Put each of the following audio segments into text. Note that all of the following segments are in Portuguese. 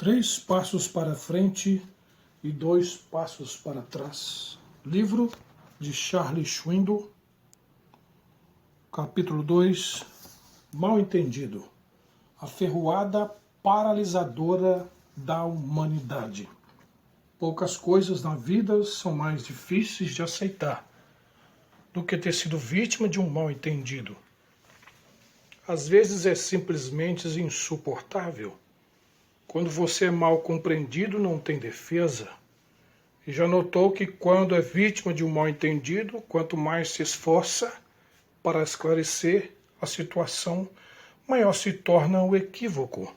Três passos para frente e dois passos para trás. Livro de Charles Swindoll, capítulo 2, Mal Entendido. A ferroada paralisadora da humanidade. Poucas coisas na vida são mais difíceis de aceitar do que ter sido vítima de um mal entendido. Às vezes é simplesmente insuportável. Quando você é mal compreendido, não tem defesa. E já notou que quando é vítima de um mal entendido, quanto mais se esforça para esclarecer a situação, maior se torna o equívoco.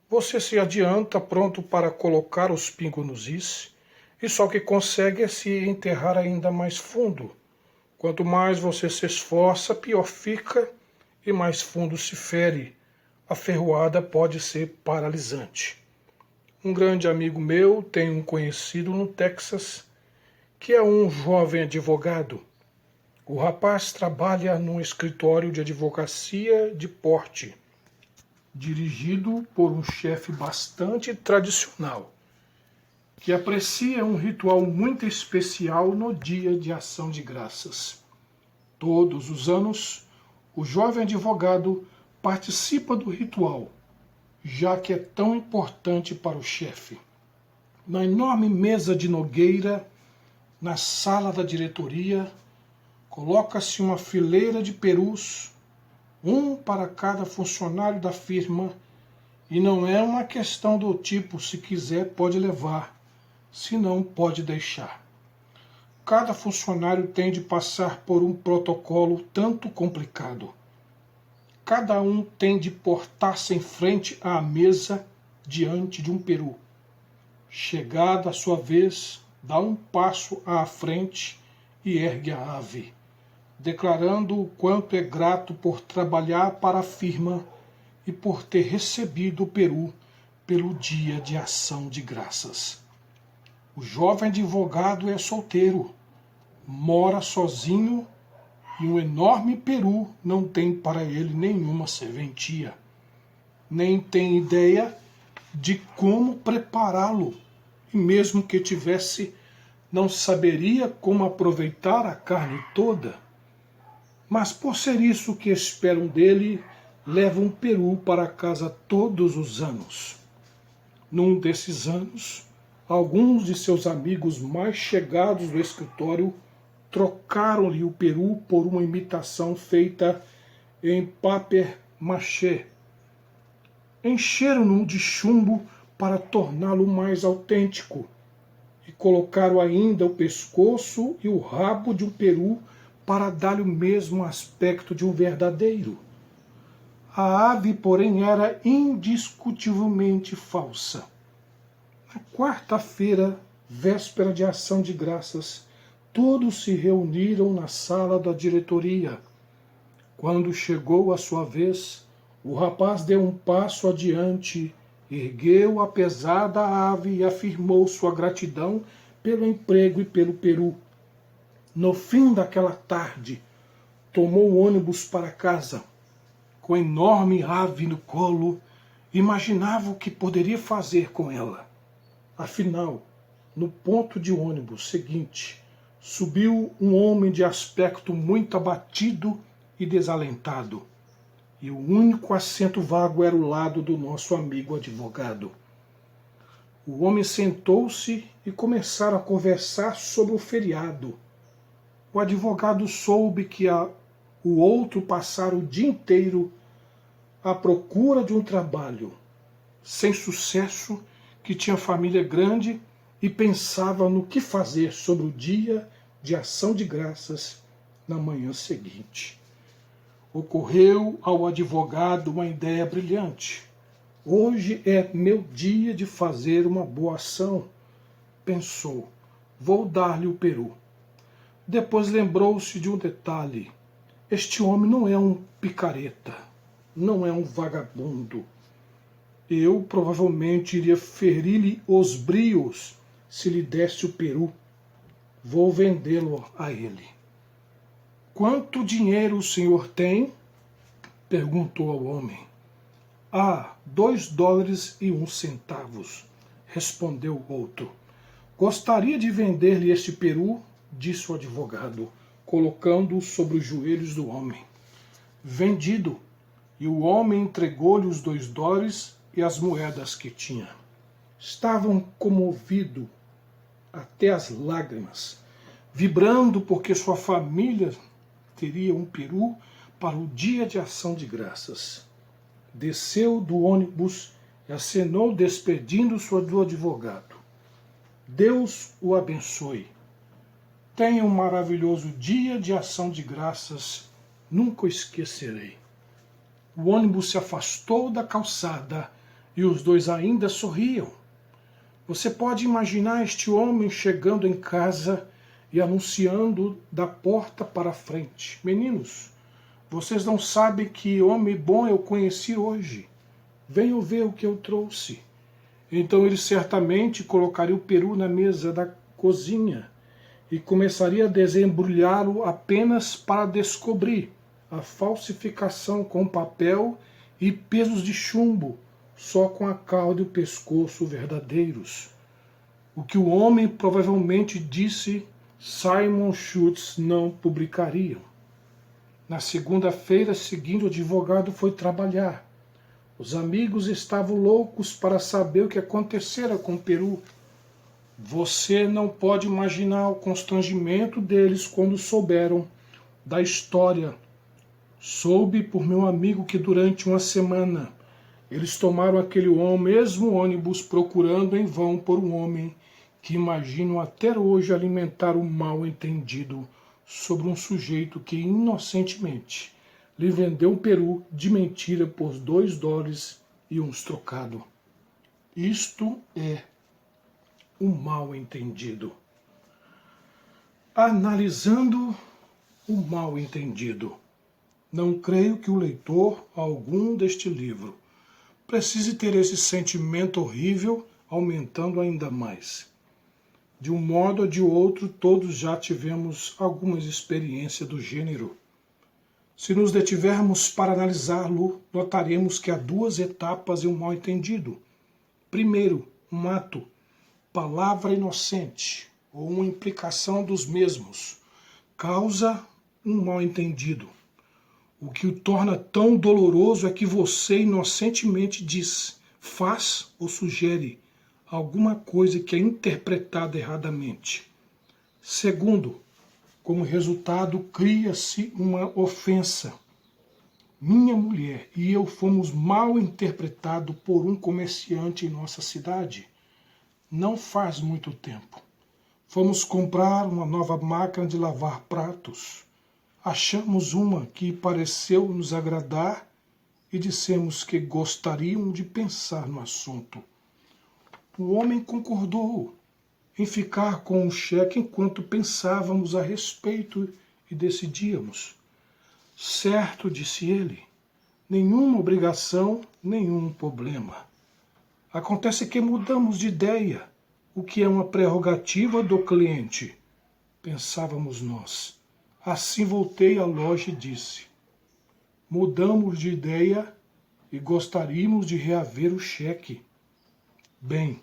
Você se adianta pronto para colocar os pingos nos is, e só o que consegue é se enterrar ainda mais fundo. Quanto mais você se esforça, pior fica e mais fundo se fere. A ferroada pode ser paralisante. Um grande amigo meu tem um conhecido no Texas que é um jovem advogado. O rapaz trabalha num escritório de advocacia de porte, dirigido por um chefe bastante tradicional, que aprecia um ritual muito especial no Dia de Ação de Graças. Todos os anos, o jovem advogado participa do ritual, já que é tão importante para o chefe. Na enorme mesa de nogueira, na sala da diretoria, coloca-se uma fileira de perus, um para cada funcionário da firma, e não é uma questão do tipo se quiser pode levar, se não pode deixar. Cada funcionário tem de passar por um protocolo tanto complicado. Cada um tem de portar-se em frente à mesa diante de um peru. Chegada a sua vez, dá um passo à frente e ergue a ave, declarando o quanto é grato por trabalhar para a firma e por ter recebido o peru pelo Dia de Ação de Graças. O jovem advogado é solteiro, mora sozinho e um enorme peru não tem para ele nenhuma serventia. Nem tem ideia de como prepará-lo, e mesmo que tivesse, não saberia como aproveitar a carne toda. Mas por ser isso que esperam dele, leva um peru para casa todos os anos. Num desses anos, alguns de seus amigos mais chegados do escritório trocaram-lhe o peru por uma imitação feita em papier-mâché. Encheram-no de chumbo para torná-lo mais autêntico e colocaram ainda o pescoço e o rabo de um peru para dar-lhe o mesmo aspecto de um verdadeiro. A ave, porém, era indiscutivelmente falsa. Na quarta-feira, véspera de Ação de Graças, todos se reuniram na sala da diretoria. Quando chegou a sua vez, o rapaz deu um passo adiante, ergueu a pesada ave e afirmou sua gratidão pelo emprego e pelo peru. No fim daquela tarde, tomou o ônibus para casa. Com a enorme ave no colo, imaginava o que poderia fazer com ela. Afinal, no ponto de ônibus seguinte, subiu um homem de aspecto muito abatido e desalentado. E o único assento vago era o lado do nosso amigo advogado. O homem sentou-se e começaram a conversar sobre o feriado. O advogado soube que o outro passara o dia inteiro à procura de um trabalho, sem sucesso, que tinha família grande e pensava no que fazer sobre o Dia de Ação de Graças na manhã seguinte. Ocorreu ao advogado uma ideia brilhante. Hoje é meu dia de fazer uma boa ação, pensou. Vou dar-lhe o peru. Depois lembrou-se de um detalhe. Este homem não é um picareta, não é um vagabundo. Eu provavelmente iria ferir-lhe os brios se lhe desse o peru. Vou vendê-lo a ele. Quanto dinheiro o senhor tem? Perguntou ao homem. Ah, $2,01, respondeu o outro. Gostaria de vender-lhe este peru, disse o advogado, colocando-o sobre os joelhos do homem. Vendido, e o homem entregou-lhe os $2 e as moedas que tinha. Estavam comovidos até as lágrimas, vibrando porque sua família teria um peru para o dia de ação de graças. Desceu do ônibus e acenou despedindo-se do advogado. Deus o abençoe. Tenha um maravilhoso dia de ação de graças, nunca o esquecerei. O ônibus se afastou da calçada e os dois ainda sorriam. Você pode imaginar este homem chegando em casa e anunciando da porta para frente: Meninos, vocês não sabem que homem bom eu conheci hoje. Venham ver o que eu trouxe. Então ele certamente colocaria o peru na mesa da cozinha e começaria a desembrulhá-lo apenas para descobrir a falsificação com papel e pesos de chumbo, só com a cauda e o pescoço verdadeiros. O que o homem provavelmente disse, Simon Schultz não publicaria. Na segunda-feira seguinte, o advogado foi trabalhar. Os amigos estavam loucos para saber o que acontecera com o peru. Você não pode imaginar o constrangimento deles quando souberam da história. Soube por meu amigo que durante uma semana eles tomaram aquele mesmo ônibus procurando em vão por um homem que imaginam até hoje alimentar o mal-entendido sobre um sujeito que inocentemente lhe vendeu um peru de mentira por $2 e uns trocados. Isto é o mal-entendido. Analisando o mal-entendido. Não creio que o leitor algum deste livro precise ter esse sentimento horrível aumentando ainda mais. De um modo ou de outro, todos já tivemos algumas experiências do gênero. Se nos detivermos para analisá-lo, notaremos que há duas etapas em um mal-entendido. Primeiro, um ato, palavra inocente, ou uma implicação dos mesmos, causa um mal-entendido. O que o torna tão doloroso é que você inocentemente diz, faz ou sugere alguma coisa que é interpretada erradamente. Segundo, como resultado, cria-se uma ofensa. Minha mulher e eu fomos mal interpretados por um comerciante em nossa cidade. Não faz muito tempo. Fomos comprar uma nova máquina de lavar pratos. Achamos uma que pareceu nos agradar e dissemos que gostariam de pensar no assunto. O homem concordou em ficar com o cheque enquanto pensávamos a respeito e decidíamos. Certo, disse ele, nenhuma obrigação, nenhum problema. Acontece que mudamos de ideia, o que é uma prerrogativa do cliente, pensávamos nós. Assim voltei à loja e disse, mudamos de ideia e gostaríamos de reaver o cheque. Bem,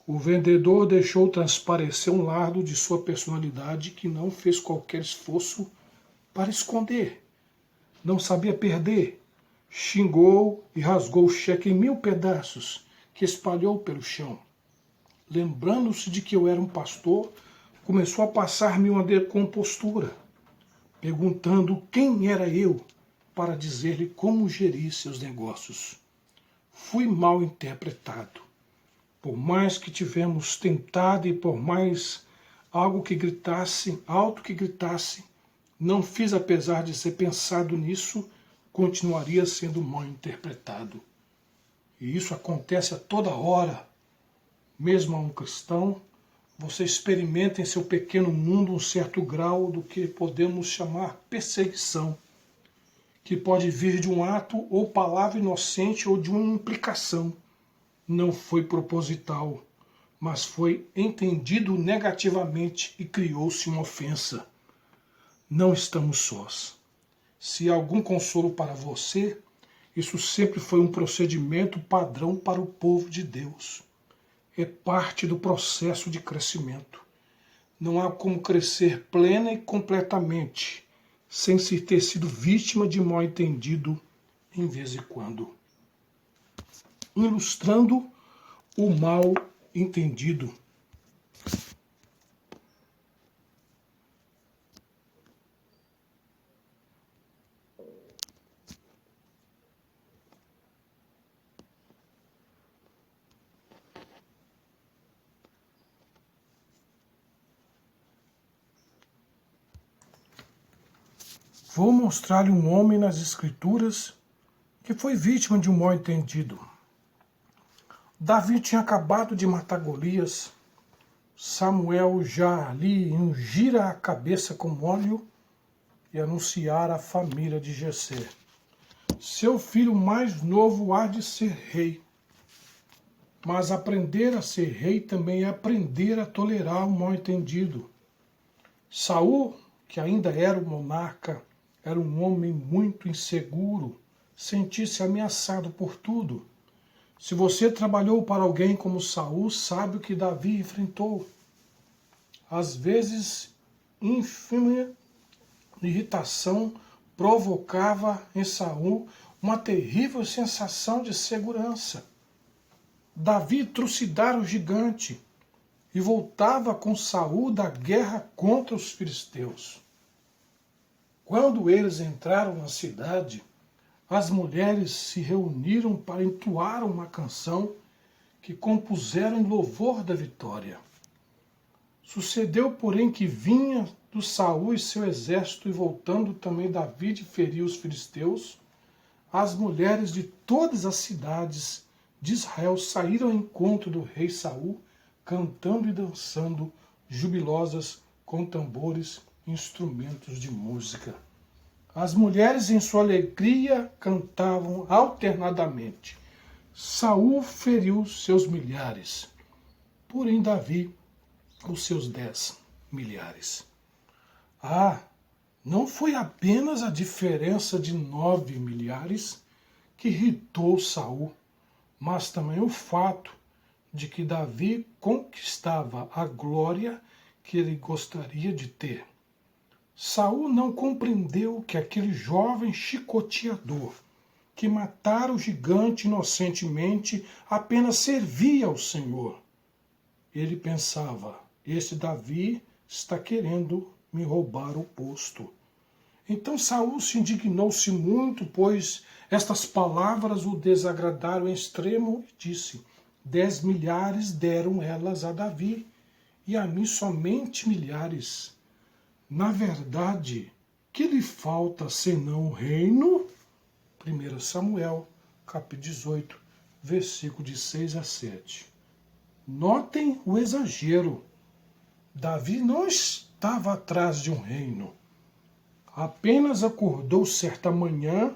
o vendedor deixou transparecer um lado de sua personalidade que não fez qualquer esforço para esconder. Não sabia perder. Xingou e rasgou o cheque em 1000 pedaços, que espalhou pelo chão. Lembrando-se de que eu era um pastor, começou a passar-me uma decompostura, perguntando quem era eu para dizer-lhe como gerir seus negócios. Fui mal interpretado. Por mais que tivemos tentado e por mais algo que gritasse, alto que gritasse, não fiz apesar de ser pensado nisso, continuaria sendo mal interpretado. E isso acontece a toda hora. Mesmo a um cristão, você experimenta em seu pequeno mundo um certo grau do que podemos chamar perseguição, que pode vir de um ato ou palavra inocente ou de uma implicação. Não foi proposital, mas foi entendido negativamente e criou-se uma ofensa. Não estamos sós. Se há algum consolo para você, Isso sempre foi um procedimento padrão para o povo de Deus. É parte do processo de crescimento. Não há como crescer plena e completamente sem se ter sido vítima de mal-entendido em vez em quando. Ilustrando o mal-entendido. Vou mostrar-lhe um homem nas Escrituras que foi vítima de um mal-entendido. Davi tinha acabado de matar Golias. Samuel já lhe ungira a cabeça com óleo e anunciara a família de Jessé. Seu filho mais novo há de ser rei. Mas aprender a ser rei também é aprender a tolerar o mal-entendido. Saul, que ainda era o monarca, era um homem muito inseguro, sentia-se ameaçado por tudo. Se você trabalhou para alguém como Saul, sabe o que Davi enfrentou. Às vezes, ínfima irritação provocava em Saul uma terrível sensação de segurança. Davi trucidara o gigante e voltava com Saul da guerra contra os filisteus. Quando eles entraram na cidade, as mulheres se reuniram para entoar uma canção que compuseram em louvor da vitória. Sucedeu, porém, que vinha do Saul e seu exército, e voltando também Davi de ferir os filisteus, as mulheres de todas as cidades de Israel saíram ao encontro do rei Saul, cantando e dançando, jubilosas com tambores e instrumentos de música. As mulheres, em sua alegria, cantavam alternadamente. Saul feriu seus milhares, porém Davi os seus 10 milhares. Não foi apenas a diferença de 9 milhares que irritou Saul, mas também o fato de que Davi conquistava a glória que ele gostaria de ter. Saul não compreendeu que aquele jovem chicoteador que matara o gigante inocentemente apenas servia ao Senhor. Ele pensava: este Davi está querendo me roubar o posto. Então Saul se indignou-se muito, pois estas palavras o desagradaram em extremo, e disse: 10 milhares deram elas a Davi, e a mim somente milhares. Na verdade, que lhe falta senão o reino? 1 Samuel, capítulo 18, versículo de 6 a 7. Notem o exagero. Davi não estava atrás de um reino. Apenas acordou certa manhã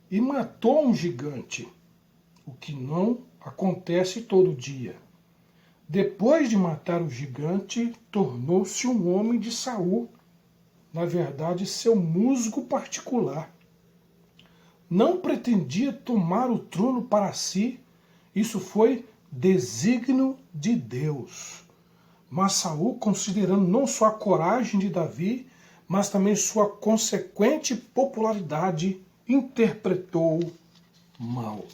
e matou um gigante, o que não acontece todo dia. Depois de matar o gigante, tornou-se um homem de Saul, na verdade, seu musgo particular. Não pretendia tomar o trono para si, isso foi desígnio de Deus. Mas Saul, considerando não só a coragem de Davi, mas também sua consequente popularidade, interpretou mal.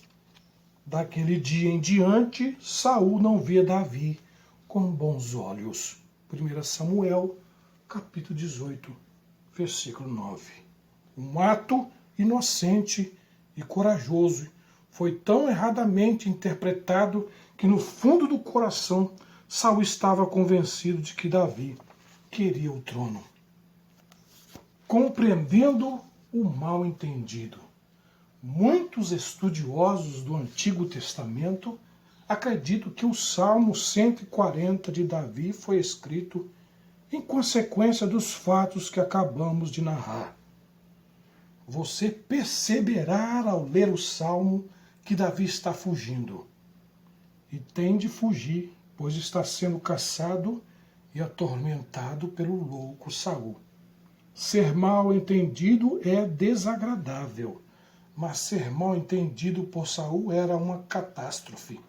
Daquele dia em diante, Saul não via Davi com bons olhos. 1 Samuel, capítulo 18, versículo 9. Um ato inocente e corajoso foi tão erradamente interpretado que no fundo do coração Saul estava convencido de que Davi queria o trono. Compreendendo o mal-entendido. Muitos estudiosos do Antigo Testamento acreditam que o Salmo 140 de Davi foi escrito em consequência dos fatos que acabamos de narrar. Você perceberá ao ler o Salmo que Davi está fugindo. E tem de fugir, pois está sendo caçado e atormentado pelo louco Saul. Ser mal entendido é desagradável, mas ser mal entendido por Saul era uma catástrofe.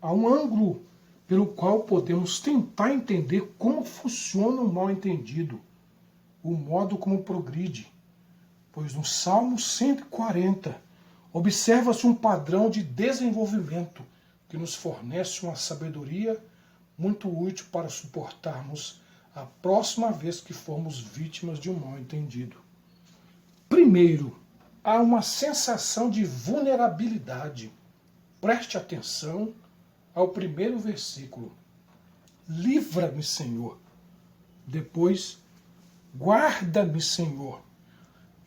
Há um ângulo pelo qual podemos tentar entender como funciona o mal entendido, o modo como progride. Pois no Salmo 140 observa-se um padrão de desenvolvimento que nos fornece uma sabedoria muito útil para suportarmos a próxima vez que formos vítimas de um mal entendido. Primeiro, há uma sensação de vulnerabilidade. Preste atenção ao primeiro versículo. Livra-me, Senhor. Depois, guarda-me, Senhor.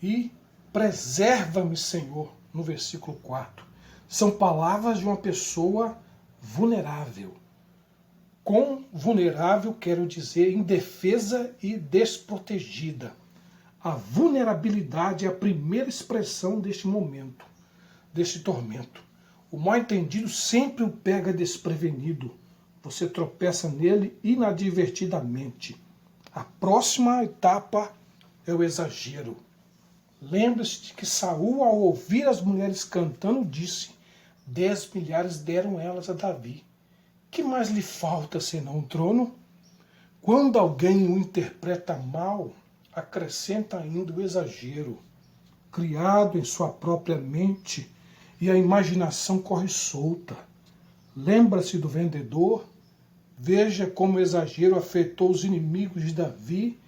E preserva-me, Senhor, no versículo 4. São palavras de uma pessoa vulnerável. Com vulnerável, quero dizer indefesa e desprotegida. A vulnerabilidade é a primeira expressão deste momento, deste tormento. O mal-entendido sempre o pega desprevenido. Você tropeça nele inadvertidamente. A próxima etapa é o exagero. Lembre-se de que Saul, ao ouvir as mulheres cantando, disse: 10 milhares deram elas a Davi. Que mais lhe falta senão um trono? Quando alguém o interpreta mal, acrescenta ainda o exagero, criado em sua própria mente, e a imaginação corre solta. Lembra-se do vendedor? Veja como o exagero afetou os inimigos de Davi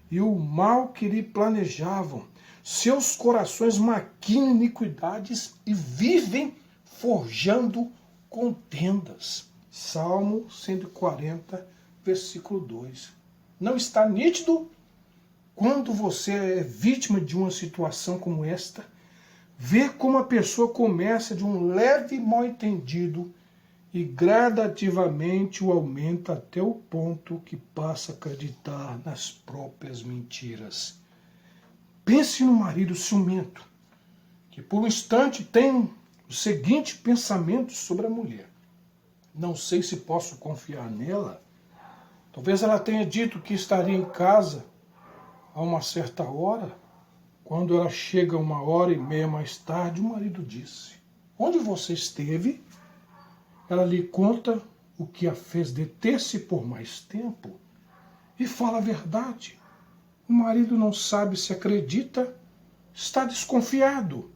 e o mal que lhe planejavam. Seus corações maquinam iniquidades e vivem forjando contendas. Salmo 140, versículo 2. Não está nítido? Quando você é vítima de uma situação como esta, ver como a pessoa começa de um leve mal-entendido e gradativamente o aumenta até o ponto que passa a acreditar nas próprias mentiras. Pense no marido ciumento, que por um instante tem o seguinte pensamento sobre a mulher: não sei se posso confiar nela. Talvez ela tenha dito que estaria em casa a uma certa hora. Quando ela chega 1h30 mais tarde, o marido disse: onde você esteve? Ela lhe conta o que a fez deter-se por mais tempo e fala a verdade. O marido não sabe se acredita, está desconfiado.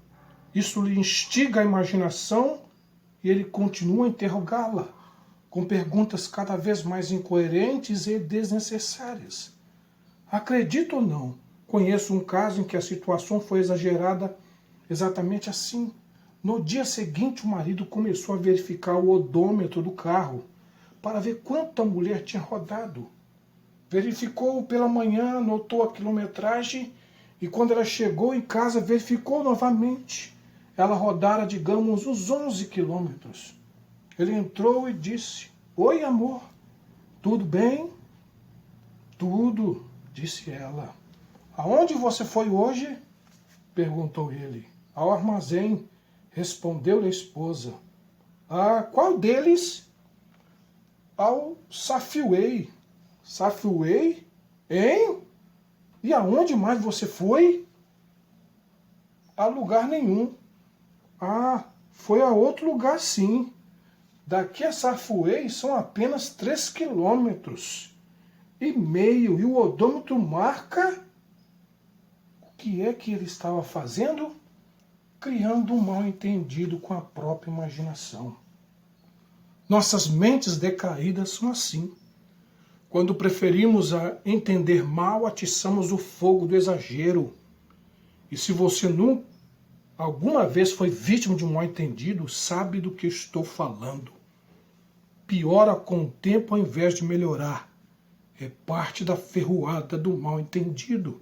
Isso lhe instiga a imaginação e ele continua a interrogá-la com perguntas cada vez mais incoerentes e desnecessárias. Acredito ou não, conheço um caso em que a situação foi exagerada exatamente assim. No dia seguinte, o marido começou a verificar o odômetro do carro para ver quanto a mulher tinha rodado. Verificou pela manhã, notou a quilometragem e quando ela chegou em casa, verificou novamente. Ela rodara, digamos, uns 11 quilômetros. Ele entrou e disse: oi, amor, tudo bem? Tudo, disse ela. Aonde você foi hoje? Perguntou ele. Ao armazém, respondeu-lhe a esposa. Ah, qual deles? Ao Safeway. Safeway? Hein? E aonde mais você foi? A lugar nenhum. Ah, foi a outro lugar sim. Daqui a Safeway são apenas 3,5 quilômetros. E o odômetro marca. O que é que ele estava fazendo? Criando um mal-entendido com a própria imaginação. Nossas mentes decaídas são assim. Quando preferimos entender mal, atiçamos o fogo do exagero. E se você alguma vez foi vítima de um mal-entendido, sabe do que estou falando. Piora com o tempo ao invés de melhorar. É parte da ferroada do mal-entendido.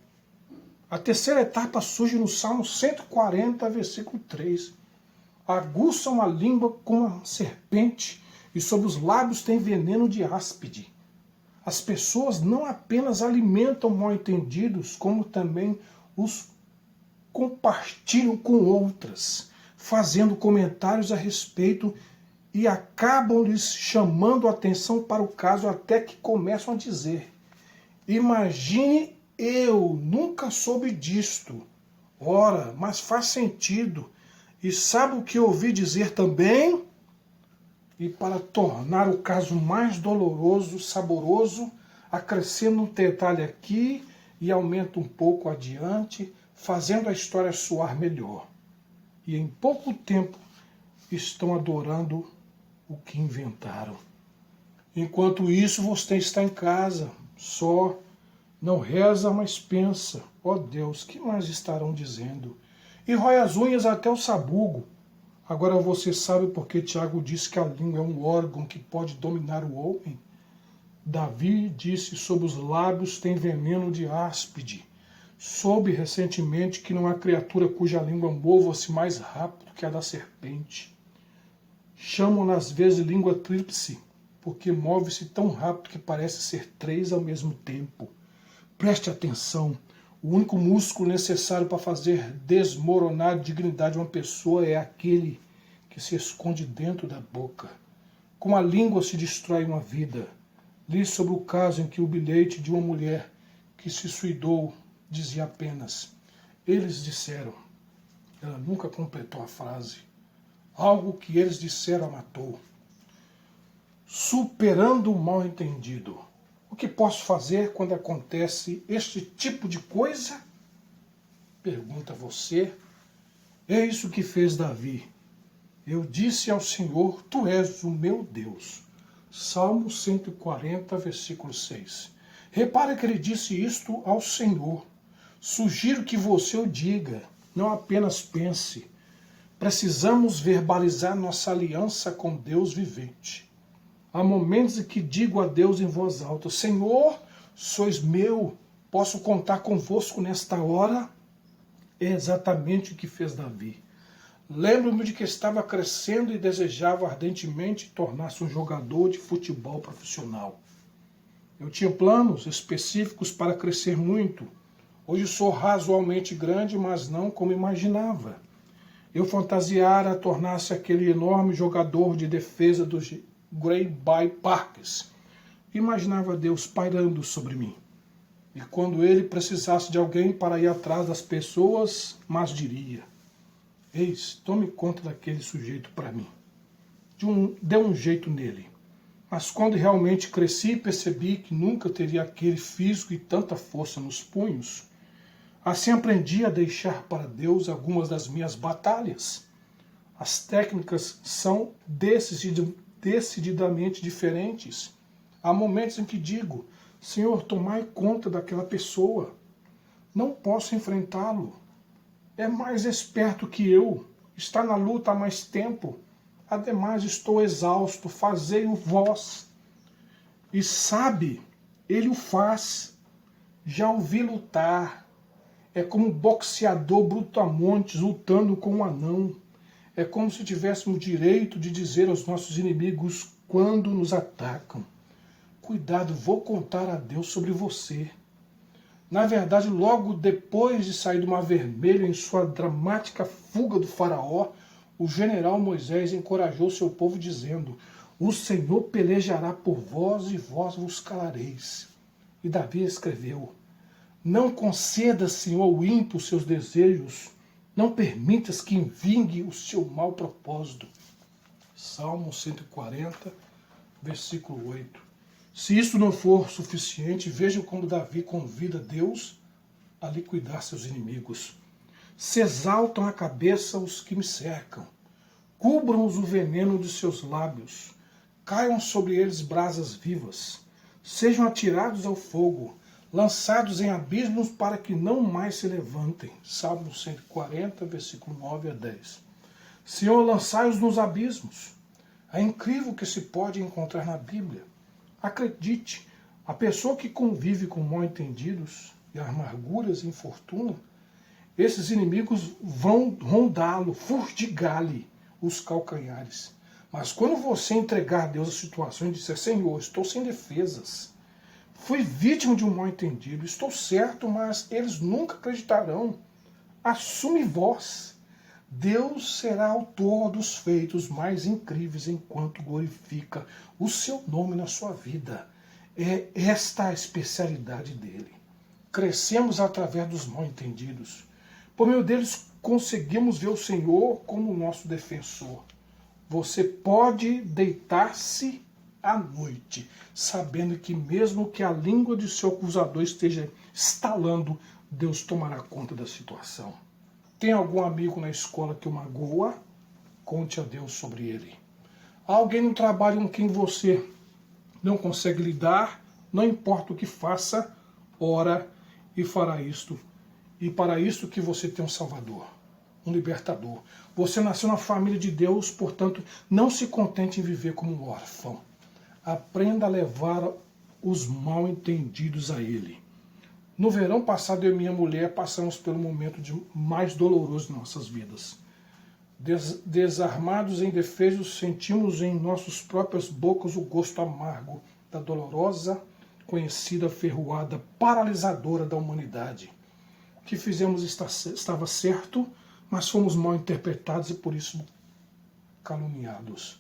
A terceira etapa surge no Salmo 140, versículo 3. Aguçam a língua como uma serpente e sob os lábios tem veneno de áspide. As pessoas não apenas alimentam mal-entendidos, como também os compartilham com outras, fazendo comentários a respeito e acabam lhes chamando a atenção para o caso até que começam a dizer: imagine, eu nunca soube disto. Ora, mas faz sentido. E sabe o que eu ouvi dizer também? E para tornar o caso mais doloroso, saboroso, acrescenta um detalhe aqui e aumenta um pouco adiante, fazendo a história soar melhor. E em pouco tempo estão adorando o que inventaram. Enquanto isso, você está em casa, só, não reza, mas pensa. Ó Deus, que mais estarão dizendo? E rói as unhas até o sabugo. Agora você sabe por que Tiago disse que a língua é um órgão que pode dominar o homem? Davi disse sobre os lábios tem veneno de áspide. Soube recentemente que não há criatura cuja língua mova-se mais rápido que a da serpente. Chamam-na às vezes de língua tríplice, porque move-se tão rápido que parece ser 3 ao mesmo tempo. Preste atenção, o único músculo necessário para fazer desmoronar a dignidade de uma pessoa é aquele que se esconde dentro da boca. Com a língua se destrói uma vida. Li sobre o caso em que o bilhete de uma mulher que se suicidou dizia apenas: eles disseram. Ela nunca completou a frase. Algo que eles disseram a matou. Superando o mal-entendido. O que posso fazer quando acontece este tipo de coisa? Pergunta você. É isso que fez Davi. Eu disse ao Senhor, tu és o meu Deus. Salmo 140, versículo 6. Repara que ele disse isto ao Senhor. Sugiro que você o diga, não apenas pense. Precisamos verbalizar nossa aliança com Deus vivente. Há momentos em que digo a Deus em voz alta: Senhor, sois meu, posso contar convosco nesta hora? É exatamente o que fez Davi. Lembro-me de que estava crescendo e desejava ardentemente tornar-se um jogador de futebol profissional. Eu tinha planos específicos para crescer muito. Hoje sou razoavelmente grande, mas não como imaginava. Eu fantasiara tornar-se aquele enorme jogador de defesa dos Grey Bay Packers. Imaginava Deus pairando sobre mim. E quando ele precisasse de alguém para ir atrás das pessoas, mas diria: eis, tome conta daquele sujeito para mim. Dê um jeito nele. Mas quando realmente cresci, percebi que nunca teria aquele físico e tanta força nos punhos. Assim aprendi a deixar para Deus algumas das minhas batalhas. As técnicas são decididamente diferentes. Há momentos em que digo: Senhor, tomai conta daquela pessoa. Não posso enfrentá-lo. É mais esperto que eu. Está na luta há mais tempo. Ademais, estou exausto. Fazei-o vós. E sabe, ele o faz. Já o vi lutar. É como um boxeador brutamontes lutando com um anão. É como se tivéssemos direito de dizer aos nossos inimigos quando nos atacam: cuidado, vou contar a Deus sobre você. Na verdade, logo depois de sair do Mar Vermelho em sua dramática fuga do faraó, o general Moisés encorajou seu povo dizendo: o Senhor pelejará por vós e vós vos calareis. E Davi escreveu: não conceda, Senhor, ao ímpio os seus desejos, não permitas que vingue o seu mau propósito. Salmo 140, versículo 8. Se isso não for suficiente, veja como Davi convida Deus a liquidar seus inimigos. Se exaltam a cabeça os que me cercam, cubram-os o veneno de seus lábios, caiam sobre eles brasas vivas, sejam atirados ao fogo, lançados em abismos para que não mais se levantem. Salmo 140, versículo 9 a 10. Senhor, lançai-os nos abismos. É incrível o que se pode encontrar na Bíblia. Acredite, a pessoa que convive com mal-entendidos e amarguras e infortuna, esses inimigos vão rondá-lo, furtigar-lhe os calcanhares. Mas quando você entregar a Deus a situação e disser: Senhor, estou sem defesas, fui vítima de um mal-entendido, estou certo, mas eles nunca acreditarão. Assume vós. Deus será autor dos feitos mais incríveis enquanto glorifica o seu nome na sua vida. É esta a especialidade dele. Crescemos através dos mal-entendidos. Por meio deles, conseguimos ver o Senhor como nosso defensor. Você pode deitar-se à noite, sabendo que mesmo que a língua de seu acusador esteja estalando, Deus tomará conta da situação. Tem algum amigo na escola que o magoa? Conte a Deus sobre ele. Há alguém no trabalho com quem você não consegue lidar? Não importa o que faça, ora e fará isto. E para isto que você tem um Salvador, um libertador. Você nasceu na família de Deus, portanto, não se contente em viver como um órfão. Aprenda a levar os mal-entendidos a Ele. No verão passado, eu e minha mulher passamos pelo momento mais doloroso de nossas vidas. Desarmados e indefesos, sentimos em nossas próprias bocas o gosto amargo da dolorosa, conhecida ferroada paralisadora da humanidade. O que fizemos estava certo, mas fomos mal interpretados e por isso caluniados.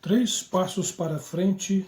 3 passos para frente